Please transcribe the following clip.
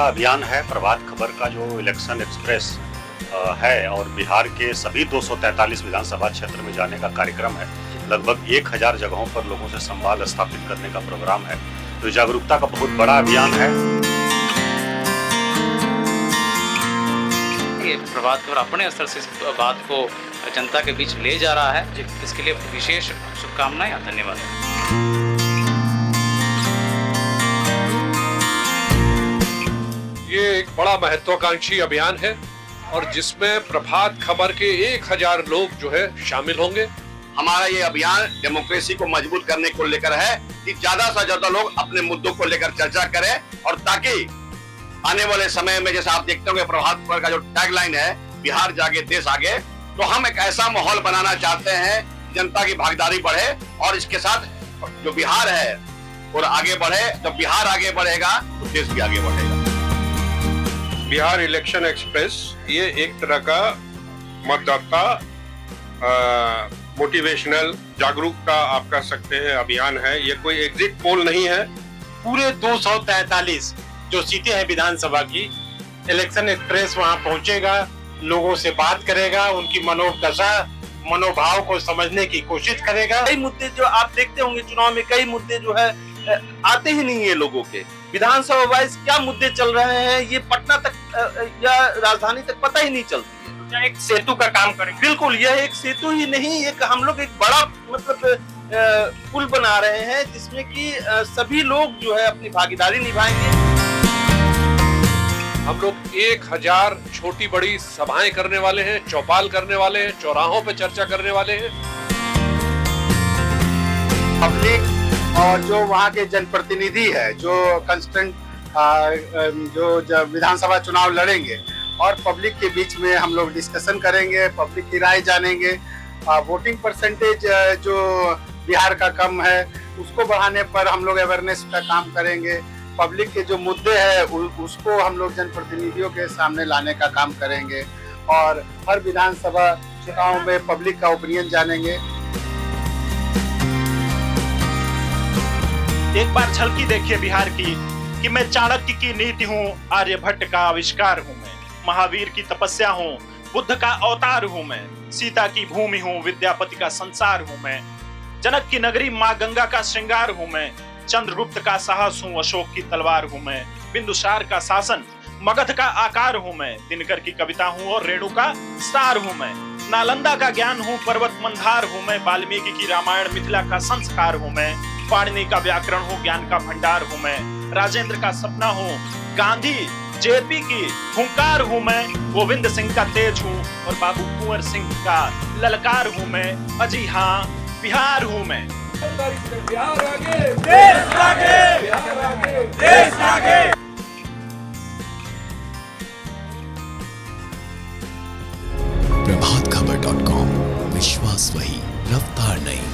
अभियान है प्रभात खबर का जो इलेक्शन एक्सप्रेस है और बिहार के सभी 243 विधानसभा क्षेत्र में जाने का कार्यक्रम है। लगभग 1000 जगहों पर लोगों से संवाद स्थापित करने का प्रोग्राम है। तो जागरूकता का बहुत बड़ा अभियान है। ये प्रभात खबर अपने स्तर से इस बात को जनता के बीच ले जा रहा है, इसके लिए विशेष शुभकामनाएं और धन्यवाद। ये एक बड़ा महत्वाकांक्षी अभियान है और जिसमें प्रभात खबर के 1000 लोग जो है शामिल होंगे। हमारा ये अभियान डेमोक्रेसी को मजबूत करने को लेकर है कि ज्यादा से ज्यादा लोग अपने मुद्दों को लेकर चर्चा करें और ताकि आने वाले समय में जैसा आप देखते होंगे प्रभात खबर का जो टैगलाइन है बिहार जागे देश आगे, तो हम एक ऐसा माहौल बनाना चाहते हैं जनता की भागीदारी बढ़े और इसके साथ जो बिहार है और आगे बढ़े। जब बिहार आगे बढ़ेगा तो देश भी आगे बढ़ेगा। बिहार इलेक्शन एक्सप्रेस ये एक तरह का मतदाता मोटिवेशनल जागरूकता आप कह सकते हैं अभियान है। ये कोई एग्जिट पोल नहीं है। पूरे 243 जो सीटें हैं विधानसभा की, इलेक्शन एक्सप्रेस वहां पहुंचेगा, लोगों से बात करेगा, उनकी मनोदशा मनोभाव को समझने की कोशिश करेगा। कई मुद्दे जो आप देखते होंगे चुनाव में, कई मुद्दे जो है आते ही नहीं है लोगों के। विधानसभा वाइज क्या मुद्दे चल रहे हैं ये पटना तक या राजधानी तक पता ही नहीं चलती है। एक सेतु का काम करेंगे। बिल्कुल, यह एक सेतु ही नहीं, एक हम लोग एक बड़ा मतलब पुल बना रहे हैं जिसमें कि सभी लोग जो है अपनी भागीदारी निभाएंगे। हम लोग 1000 छोटी बड़ी सभाएं करने वाले हैं, चौपाल करने वाले हैं, चौराहों पे चर्चा करने वाले हैं। पब्लिक और जो वहाँ के जनप्रतिनिधि है जो कंस्टेंट जो विधानसभा चुनाव लड़ेंगे और पब्लिक के बीच में हम लोग डिस्कशन करेंगे, पब्लिक की राय जानेंगे। वोटिंग परसेंटेज जो बिहार का कम है उसको बढ़ाने पर हम लोग अवेयरनेस का काम करेंगे। पब्लिक के जो मुद्दे हैं उसको हम लोग जनप्रतिनिधियों के सामने लाने का काम करेंगे और हर विधानसभा चुनाव में पब्लिक का ओपिनियन जानेंगे। एक बार झलकी देखिए बिहार की कि मैं चाणक्य की नीति हूँ, आर्यभट्ट का आविष्कार हूँ, मैं महावीर की तपस्या हूँ, बुद्ध का अवतार हूँ, मैं सीता की भूमि हूँ, विद्यापति का संसार हूँ, मैं जनक की नगरी माँ गंगा का श्रृंगार हूँ, मैं चंद्रगुप्त का साहस हूँ, अशोक की तलवार हूँ, मैं बिंदुसार का शासन मगध का आकार हूँ, मैं दिनकर की कविता हूँ और रेणु का सार हूँ, मैं नालंदा का ज्ञान हूँ, पर्वत मंदार हूँ, मैं वाल्मीकि की रामायण मिथिला का संस्कार हूँ, मैं पाणिनि का व्याकरण हूँ, ज्ञान का भंडार हूँ, मैं राजेंद्र का सपना हूँ, गांधी जेपी की हुंकार हूँ, मैं गोविंद सिंह का तेज हूँ और बाबू कुंवर सिंह का ललकार हूँ, मैं अजी हाँ बिहार हूँ मैं। बिहार आगे देश आगे, बिहार आगे देश आगे। प्रभातखबर.com, विश्वास वही, रफ्तार नहीं।